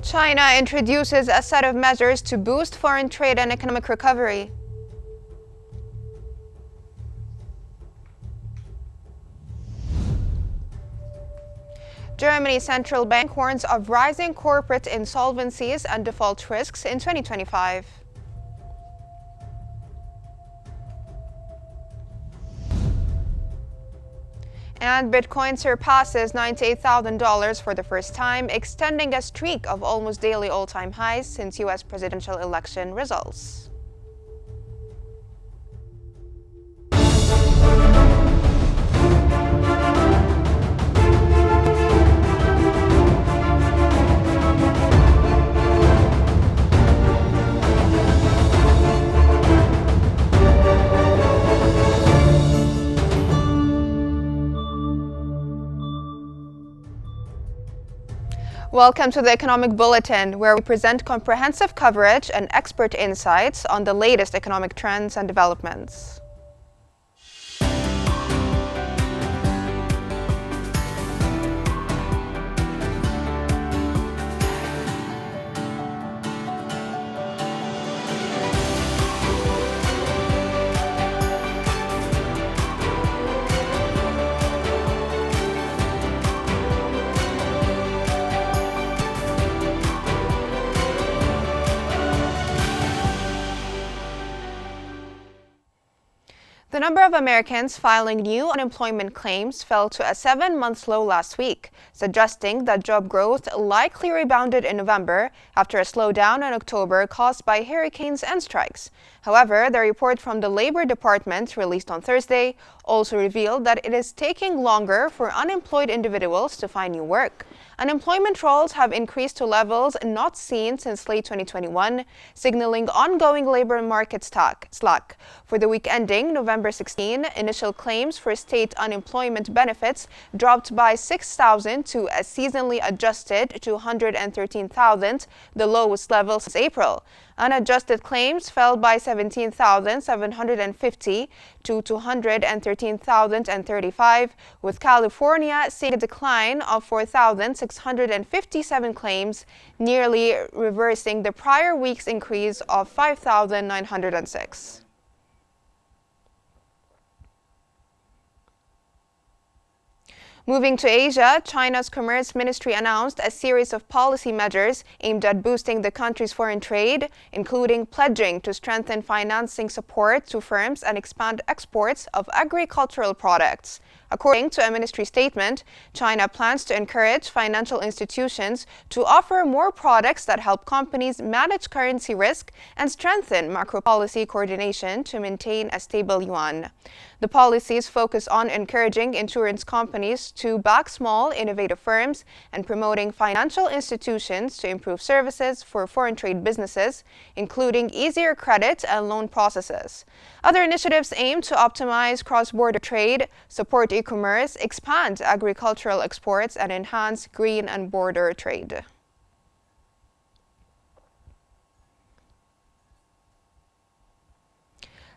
China introduces a set of measures to boost foreign trade and economic recovery. Germany's central bank warns of rising corporate insolvencies and default risks in 2025. And Bitcoin surpasses $98,000 for the first time, extending a streak of almost daily all-time highs since U.S. presidential election results. Welcome to the Economic Bulletin, where we present comprehensive coverage and expert insights on the latest economic trends and developments. The number of Americans filing new unemployment claims fell to a 7-month low last week, suggesting that job growth likely rebounded in November after a slowdown in October caused by hurricanes and strikes. However, the report from the Labor Department released on Thursday also revealed that it is taking longer for unemployed individuals to find new work. Unemployment rolls have increased to levels not seen since late 2021, signaling ongoing labor market slack. For the week ending November 16, initial claims for state unemployment benefits dropped by 6,000 to a seasonally adjusted 213,000, the lowest level since April. Unadjusted claims fell by 17,750 to 213,035, with California seeing a decline of 4,657 claims, nearly reversing the prior week's increase of 5,906. Moving to Asia, China's Commerce Ministry announced a series of policy measures aimed at boosting the country's foreign trade, including pledging to strengthen financing support to firms and expand exports of agricultural products. According to a ministry statement, China plans to encourage financial institutions to offer more products that help companies manage currency risk and strengthen macro policy coordination to maintain a stable yuan. The policies focus on encouraging insurance companies to back small, innovative firms and promoting financial institutions to improve services for foreign trade businesses, including easier credit and loan processes. Other initiatives aim to optimize cross-border trade, support e-commerce, expand agricultural exports, and enhance green and border trade.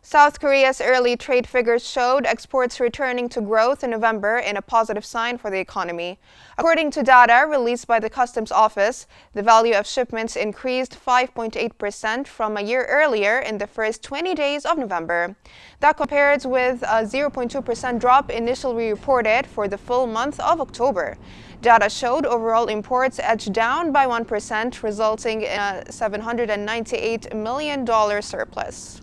South Korea's early trade figures showed exports returning to growth in November in a positive sign for the economy. According to data released by the Customs Office, the value of shipments increased 5.8% from a year earlier in the first 20 days of November. That compares with a 0.2% drop initially reported for the full month of October. Data showed overall imports edged down by 1%, resulting in a $798 million surplus.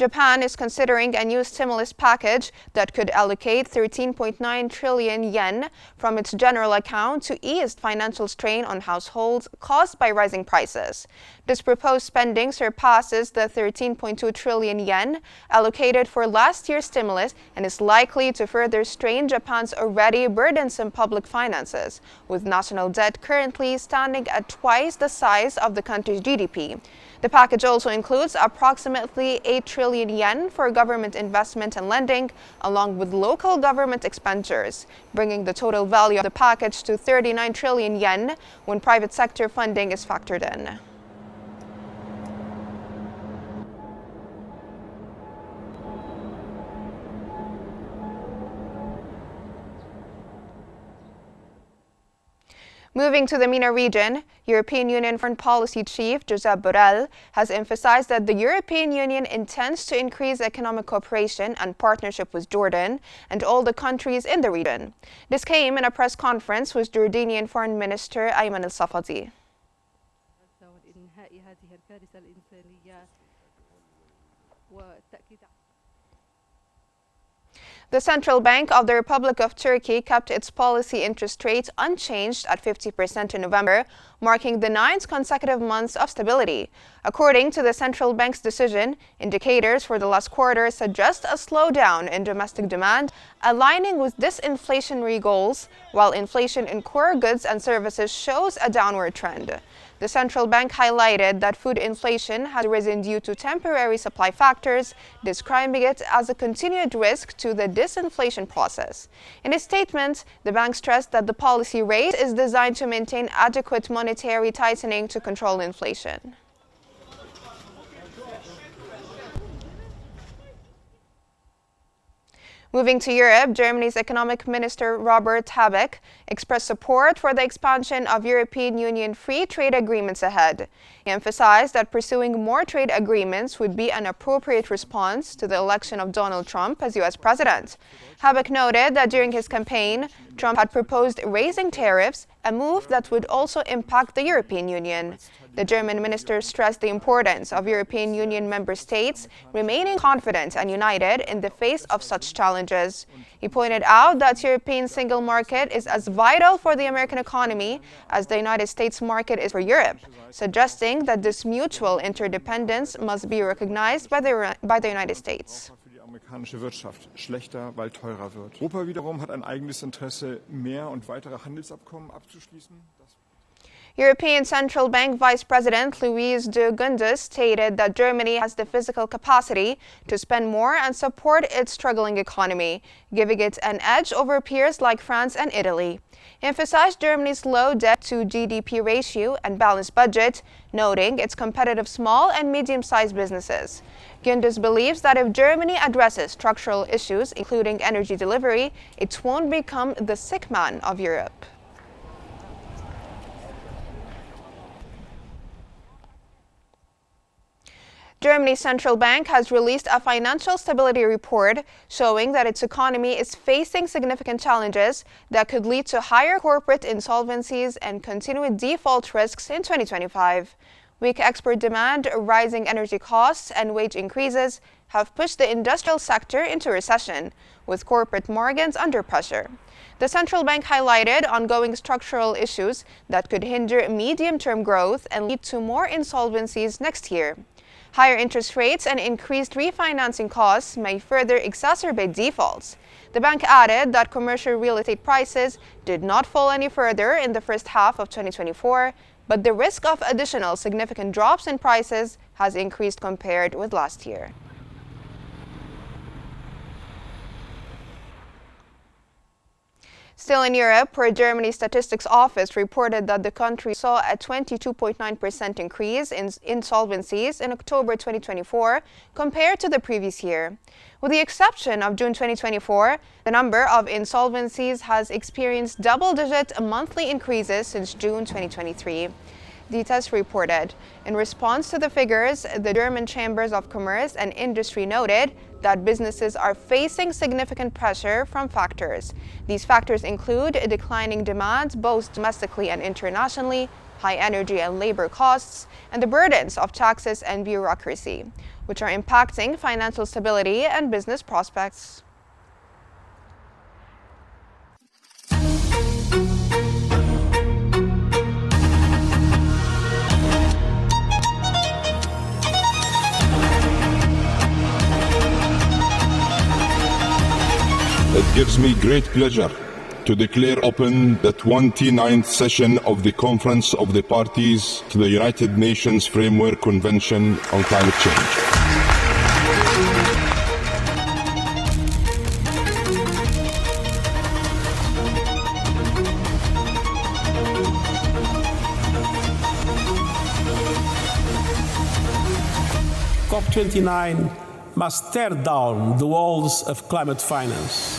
Japan is considering a new stimulus package that could allocate 13.9 trillion yen from its general account to ease financial strain on households caused by rising prices. This proposed spending surpasses the 13.2 trillion yen allocated for last year's stimulus and is likely to further strain Japan's already burdensome public finances, with national debt currently standing at twice the size of the country's GDP. The package also includes approximately 8 trillion yen for government investment and lending, along with local government expenditures, bringing the total value of the package to 39 trillion yen when private sector funding is factored in. Moving to the MENA region, European Union Foreign Policy Chief Josep Borrell has emphasized that the European Union intends to increase economic cooperation and partnership with Jordan and all the countries in the region. This came in a press conference with Jordanian Foreign Minister Ayman al-Safadi. The Central Bank of the Republic of Turkey kept its policy interest rate unchanged at 50% in November, marking the 9th consecutive months of stability. According to the central bank's decision, indicators for the last quarter suggest a slowdown in domestic demand, aligning with disinflationary goals, while inflation in core goods and services shows a downward trend. The central bank highlighted that food inflation has risen due to temporary supply factors, describing it as a continued risk to the disinflation process. In a statement, the bank stressed that the policy rate is designed to maintain adequate monetary tightening to control inflation. Moving to Europe, Germany's economic minister Robert Habeck expressed support for the expansion of European Union free trade agreements ahead. He emphasized that pursuing more trade agreements would be an appropriate response to the election of Donald Trump as U.S. president. Habeck noted that during his campaign, Trump had proposed raising tariffs, a move that would also impact the European Union. The German minister stressed the importance of European Union member states remaining confident and united in the face of such challenges. He pointed out that the European single market is as vital for the American economy as the United States market is for Europe, suggesting that this mutual interdependence must be recognized by the United States. Amerikanische Wirtschaft schlechter, weil teurer wird. Europa wiederum hat ein eigenes Interesse, mehr und weitere Handelsabkommen abzuschließen. European Central Bank Vice President Luis de Guindos stated that Germany has the physical capacity to spend more and support its struggling economy, giving it an edge over peers like France and Italy. He emphasized Germany's low debt-to-GDP ratio and balanced budget, noting its competitive small and medium-sized businesses. Guindos believes that if Germany addresses structural issues, including energy delivery, it won't become the sick man of Europe. Germany's central bank has released a financial stability report showing that its economy is facing significant challenges that could lead to higher corporate insolvencies and continued default risks in 2025. Weak export demand, rising energy costs, and wage increases have pushed the industrial sector into recession, with corporate margins under pressure. The central bank highlighted ongoing structural issues that could hinder medium-term growth and lead to more insolvencies next year. Higher interest rates and increased refinancing costs may further exacerbate defaults. The bank added that commercial real estate prices did not fall any further in the first half of 2024, but the risk of additional significant drops in prices has increased compared with last year. Still in Europe, where Germany's statistics office reported that the country saw a 22.9% increase in insolvencies in October 2024 compared to the previous year. With the exception of June 2024, the number of insolvencies has experienced double-digit monthly increases since June 2023. Ditas reported. In response to the figures, the German Chambers of Commerce and Industry noted that businesses are facing significant pressure from factors. These factors include declining demand both domestically and internationally, high energy and labor costs, and the burdens of taxes and bureaucracy, which are impacting financial stability and business prospects. It gives me great pleasure to declare open the 29th session of the Conference of the Parties to the United Nations Framework Convention on Climate Change. COP29 must tear down the walls of climate finance.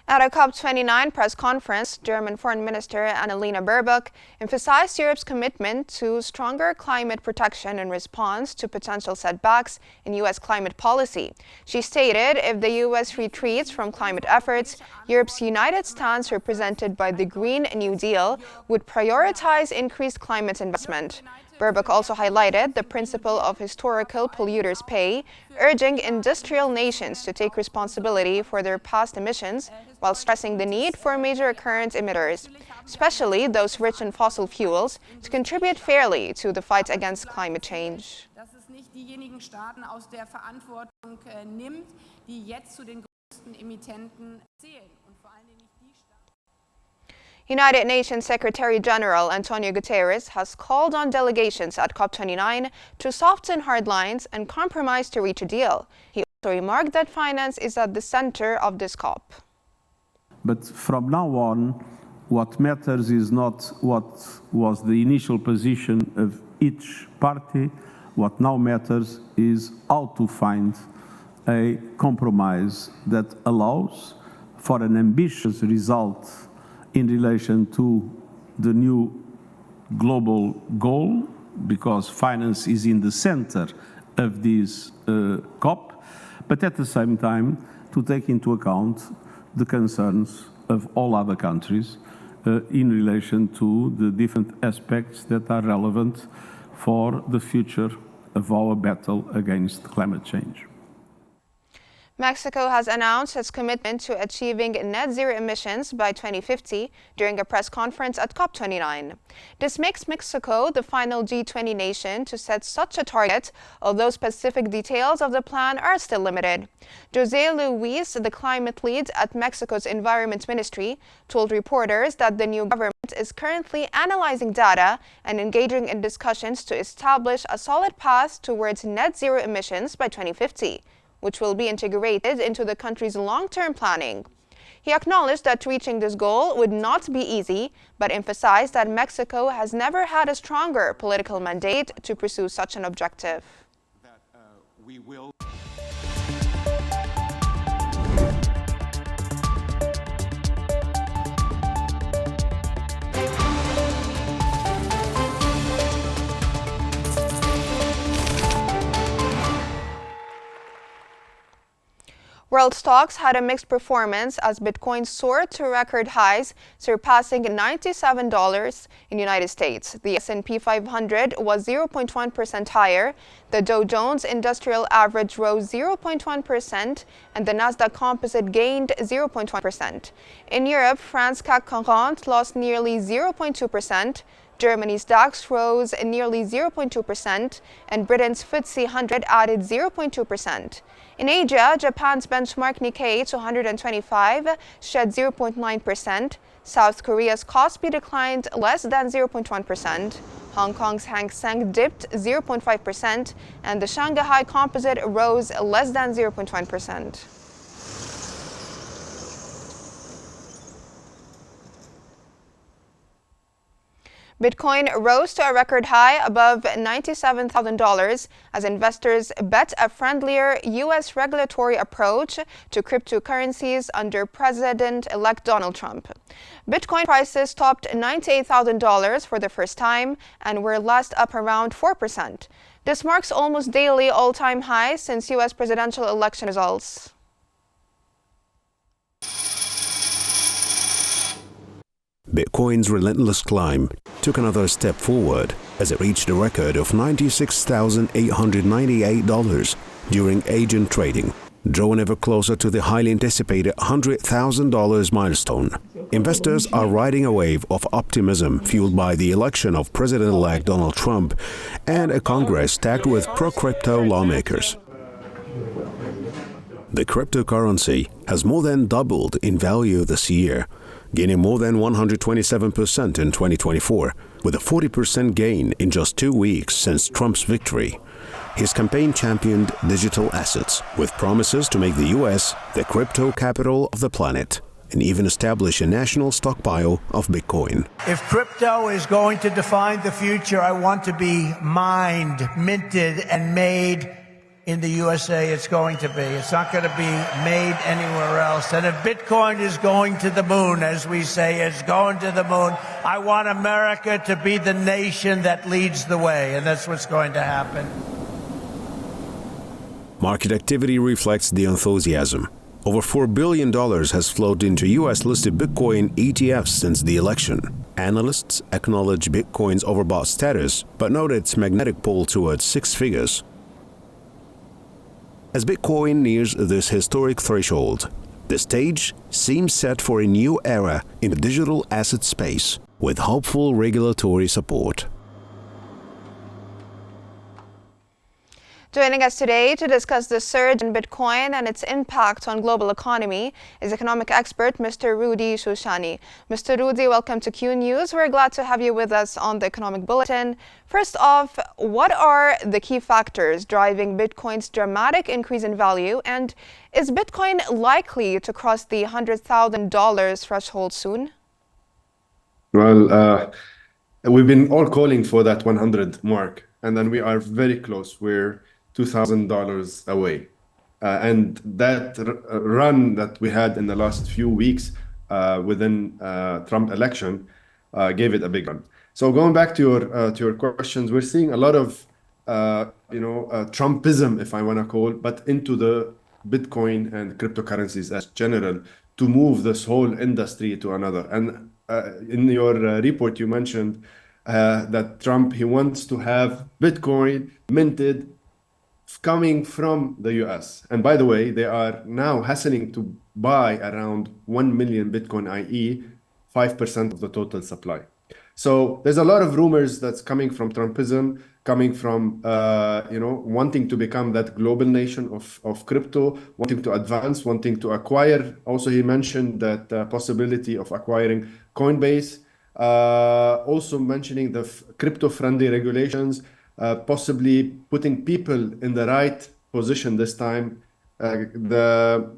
At a COP29 press conference, German Foreign Minister Annalena Baerbock emphasized Europe's commitment to stronger climate protection in response to potential setbacks in U.S. climate policy. She stated if the U.S. retreats from climate efforts, Europe's united stance represented by the Green New Deal would prioritize increased climate investment. Baerbock also highlighted the principle of historical polluters pay, urging industrial nations to take responsibility for their past emissions, while stressing the need for major current emitters, especially those rich in fossil fuels, to contribute fairly to the fight against climate change. Dass es nicht diejenigen Staaten aus der Verantwortung nimmt, die jetzt zu den größten Emittenten zählen und vor allen Dingen nicht die Staaten. United Nations Secretary General Antonio Guterres has called on delegations at COP29 to soften hard lines and compromise to reach a deal. He also remarked that finance is at the center of this COP. But from now on, what matters is not what was the initial position of each party. What now matters is how to find a compromise that allows for an ambitious result in relation to the new global goal, because finance is in the center of this COP, but at the same time to take into account the concerns of all other countries in relation to the different aspects that are relevant for the future of our battle against climate change. Mexico has announced its commitment to achieving net zero emissions by 2050 during a press conference at COP29. This makes Mexico the final G20 nation to set such a target, although specific details of the plan are still limited. José Luis, the climate lead at Mexico's Environment Ministry, told reporters that the new government is currently analyzing data and engaging in discussions to establish a solid path towards net zero emissions by 2050. Which will be integrated into the country's long-term planning. He acknowledged that reaching this goal would not be easy, but emphasized that Mexico has never had a stronger political mandate to pursue such an objective. World stocks had a mixed performance as Bitcoin soared to record highs, surpassing $97 in the United States. The S&P 500 was 0.1% higher, the Dow Jones Industrial Average rose 0.1%, and the Nasdaq Composite gained 0.1%. In Europe, France CAC 40 lost nearly 0.2%, Germany's DAX rose nearly 0.2%, and Britain's FTSE 100 added 0.2%. In Asia, Japan's benchmark Nikkei 225 shed 0.9%, South Korea's Kospi declined less than 0.1%, Hong Kong's Hang Seng dipped 0.5%, and the Shanghai Composite rose less than 0.1%. Bitcoin rose to a record high above $97,000 as investors bet a friendlier U.S. regulatory approach to cryptocurrencies under President-elect Donald Trump. Bitcoin prices topped $98,000 for the first time and were last up around 4%. This marks almost daily all-time highs since U.S. presidential election results. Bitcoin's relentless climb took another step forward as it reached a record of $96,898 during agent trading, drawing ever closer to the highly anticipated $100,000 milestone. Investors are riding a wave of optimism fueled by the election of President-elect Donald Trump and a Congress stacked with pro-crypto lawmakers. The cryptocurrency has more than doubled in value this year, gaining more than 127% in 2024, with a 40% gain in just 2 weeks since Trump's victory. His campaign championed digital assets, with promises to make the U.S. the crypto capital of the planet, and even establish a national stockpile of Bitcoin. If crypto is going to define the future, I want to be mined, minted, and made in the USA it's going to be. It's not going to be made anywhere else. And if Bitcoin is going to the moon, as we say, it's going to the moon, I want America to be the nation that leads the way. And that's what's going to happen. Market activity reflects the enthusiasm. Over $4 billion has flowed into U.S.-listed Bitcoin ETFs since the election. Analysts acknowledge Bitcoin's overbought status, but note its magnetic pull towards six figures. As Bitcoin nears this historic threshold, the stage seems set for a new era in the digital asset space, with hopeful regulatory support. Joining us today to discuss the surge in Bitcoin and its impact on global economy is economic expert Mr. Rudy Shoshani. Mr. Rudy, welcome to Qnews. We're glad to have you with us on the Economic Bulletin. First off, what are the key factors driving Bitcoin's dramatic increase in value? And is Bitcoin likely to cross the $100,000 threshold soon? Well, we've been all calling for that 100 mark, and then we are very close. We're $2,000 away. And that run that we had in the last few weeks within Trump election gave it a big run. So going back to your questions, we're seeing a lot of Trumpism, if I want to call it, but into the Bitcoin and cryptocurrencies as general to move this whole industry to another. And in your report, you mentioned that Trump, he wants to have Bitcoin minted coming from the US. And by the way, they are now hastening to buy around 1 million Bitcoin, i.e. 5% of the total supply. So there's a lot of rumors that's coming from Trumpism, coming from wanting to become that global nation of crypto, wanting to advance, wanting to acquire. Also, he mentioned that possibility of acquiring Coinbase, also mentioning the crypto-friendly regulations, possibly putting people in the right position this time. The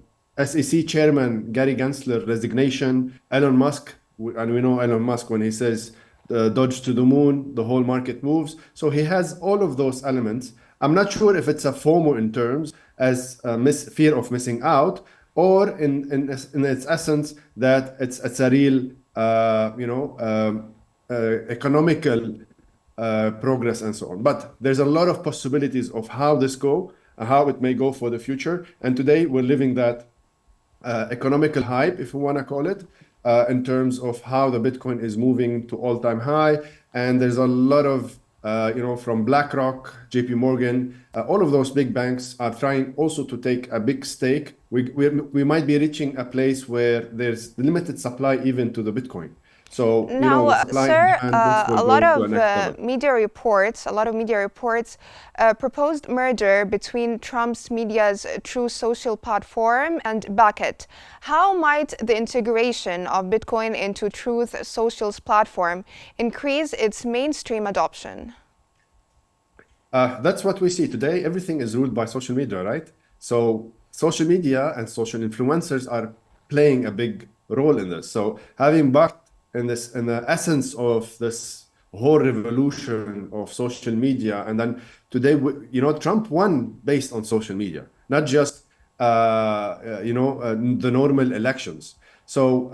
SEC chairman, Gary Gensler, resignation, Elon Musk, and we know Elon Musk, when he says dodge to the moon, the whole market moves. So he has all of those elements. I'm not sure if it's a FOMO in terms as fear of missing out, or in its essence that it's a real economical progress and so on. But there's a lot of possibilities of how this go, how it may go for the future. And today we're living that economical hype, if we want to call it, in terms of how the Bitcoin is moving to all-time high. And there's a lot of, from BlackRock, JP Morgan, all of those big banks are trying also to take a big stake. We might be reaching a place where there's limited supply even to the Bitcoin. So now, sir, a lot of media reports proposed merger between Trump's media's True Social platform and Bucket. How might the integration of Bitcoin into Truth Social's platform increase its mainstream adoption? That's what we see today. Everything is ruled by social media, right? So social media and social influencers are playing a big role in this. So having Bucket in the essence of this whole revolution of social media, and then today, Trump won based on social media, not just the normal elections. So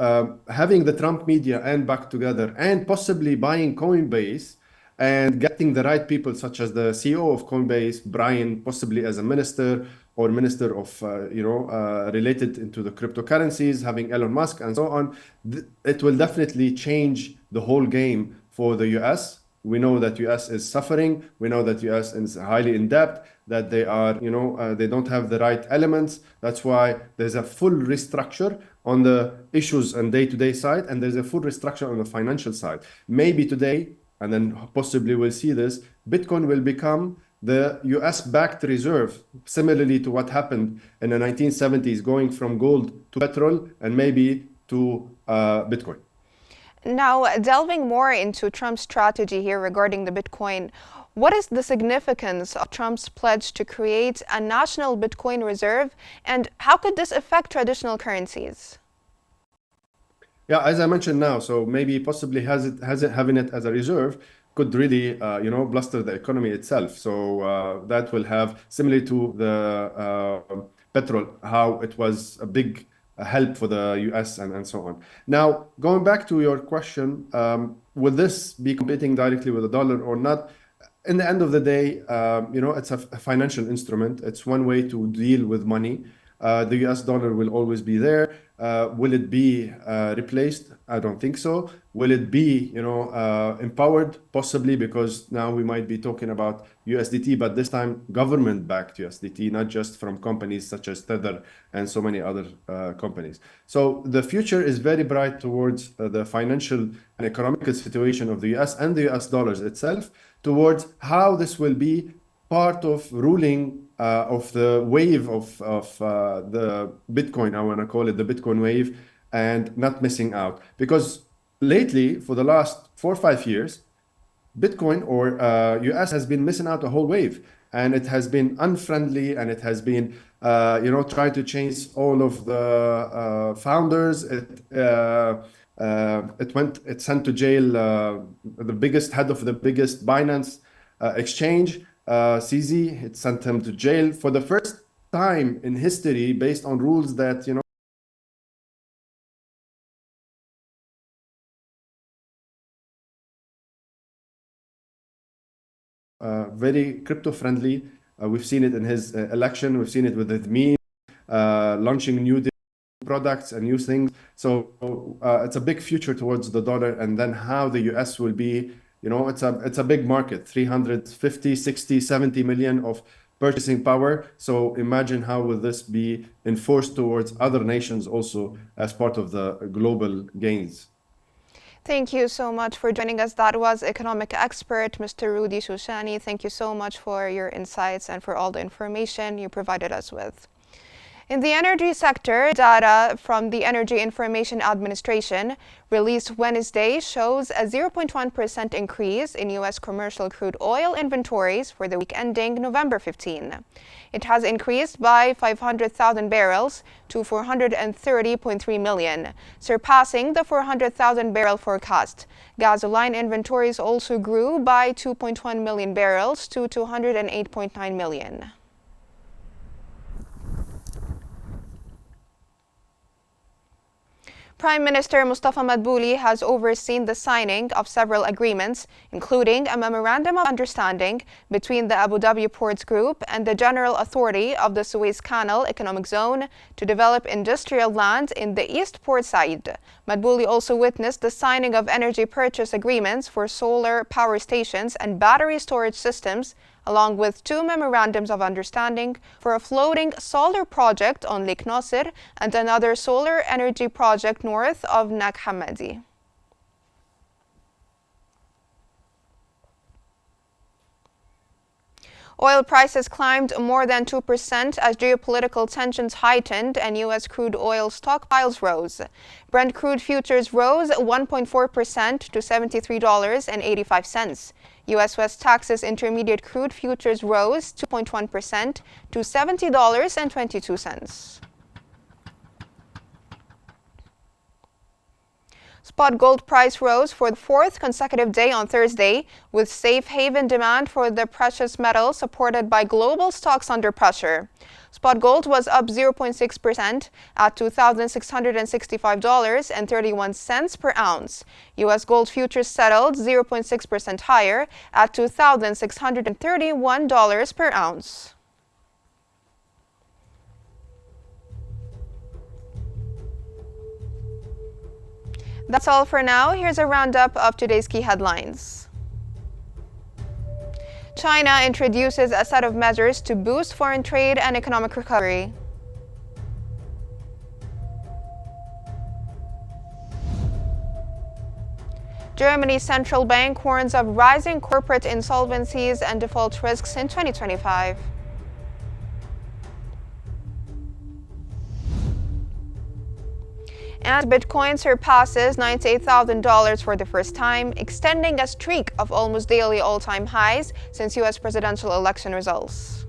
having the Trump media and back together, and possibly buying Coinbase and getting the right people, such as the CEO of Coinbase, Brian, possibly as a minister or minister of, related into the cryptocurrencies, having Elon Musk and so on, it will definitely change the whole game for the US. We know that US is suffering. We know that US is highly in debt, that they are, they don't have the right elements. That's why there's a full restructure on the issues and day-to-day side, and there's a full restructure on the financial side. Maybe today, and then possibly we'll see this, Bitcoin will become the US-backed reserve, similarly to what happened in the 1970s, going from gold to petrol and maybe to Bitcoin. Now, delving more into Trump's strategy here regarding the Bitcoin, what is the significance of Trump's pledge to create a national Bitcoin reserve, and how could this affect traditional currencies? Yeah, as I mentioned now, so maybe possibly having it as a reserve could really, bluster the economy itself. So that will have, similar to the petrol, how it was a big help for the US and so on. Now, going back to your question, will this be competing directly with the dollar or not? In the end of the day, it's a financial instrument. It's one way to deal with money. The US dollar will always be there. Will it be replaced? I don't think so. Will it be, empowered? Possibly, because now we might be talking about USDT, but this time government-backed USDT, not just from companies such as Tether and so many other companies. So the future is very bright towards the financial and economical situation of the US and the US dollars itself, towards how this will be part of ruling of the wave of the Bitcoin. I want to call it the Bitcoin wave, and not missing out. Because lately, for the last 4 or 5 years, Bitcoin or US has been missing out a whole wave, and it has been unfriendly, and it has been trying to change all of the founders. It sent to jail the biggest head of the biggest Binance exchange, CZ. It sent him to jail for the first time in history, based on rules that very crypto friendly. We've seen it in his election. We've seen it with his meme, launching new products and new things. So it's a big future towards the dollar, and then how the US will be, it's a big market, 350, 60, 70 million of purchasing power. So imagine how will this be enforced towards other nations also as part of the global gains. Thank you so much for joining us. That was economic expert Mr. Rudy Shoshani. Thank you so much for your insights and for all the information you provided us with. In the energy sector, data from the Energy Information Administration released Wednesday shows a 0.1% increase in U.S. commercial crude oil inventories for the week ending November 15. It has increased by 500,000 barrels to 430.3 million, surpassing the 400,000 barrel forecast. Gasoline inventories also grew by 2.1 million barrels to 208.9 million. Prime Minister Mustafa Madbouli has overseen the signing of several agreements, including a memorandum of understanding between the Abu Dhabi Ports Group and the General Authority of the Suez Canal Economic Zone to develop industrial land in the East Port Said. Madbouli also witnessed the signing of energy purchase agreements for solar power stations and battery storage systems, along with 2 memorandums of understanding for a floating solar project on Lake Nasser and another solar energy project north of Nag Hammadi. Oil prices climbed more than 2% as geopolitical tensions heightened and U.S. crude oil stockpiles rose. Brent crude futures rose 1.4% to $73.85. U.S. West Texas Intermediate crude futures rose 2.1% to $70.22. Spot gold price rose for the 4th consecutive day on Thursday, with safe haven demand for the precious metal supported by global stocks under pressure. Spot gold was up 0.6% at $2,665.31 per ounce. U.S. gold futures settled 0.6% higher at $2,631 per ounce. That's all for now. Here's a roundup of today's key headlines. China introduces a set of measures to boost foreign trade and economic recovery. Germany's central bank warns of rising corporate insolvencies and default risks in 2025. And Bitcoin surpasses $98,000 for the first time, extending a streak of almost daily all-time highs since U.S. presidential election results.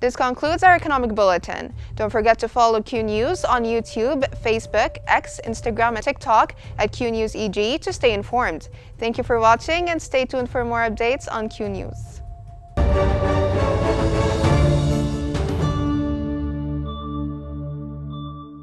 This concludes our economic bulletin. Don't forget to follow Q News on YouTube, Facebook, X, Instagram, and TikTok at QNewsEG to stay informed. Thank you for watching and stay tuned for more updates on Q News.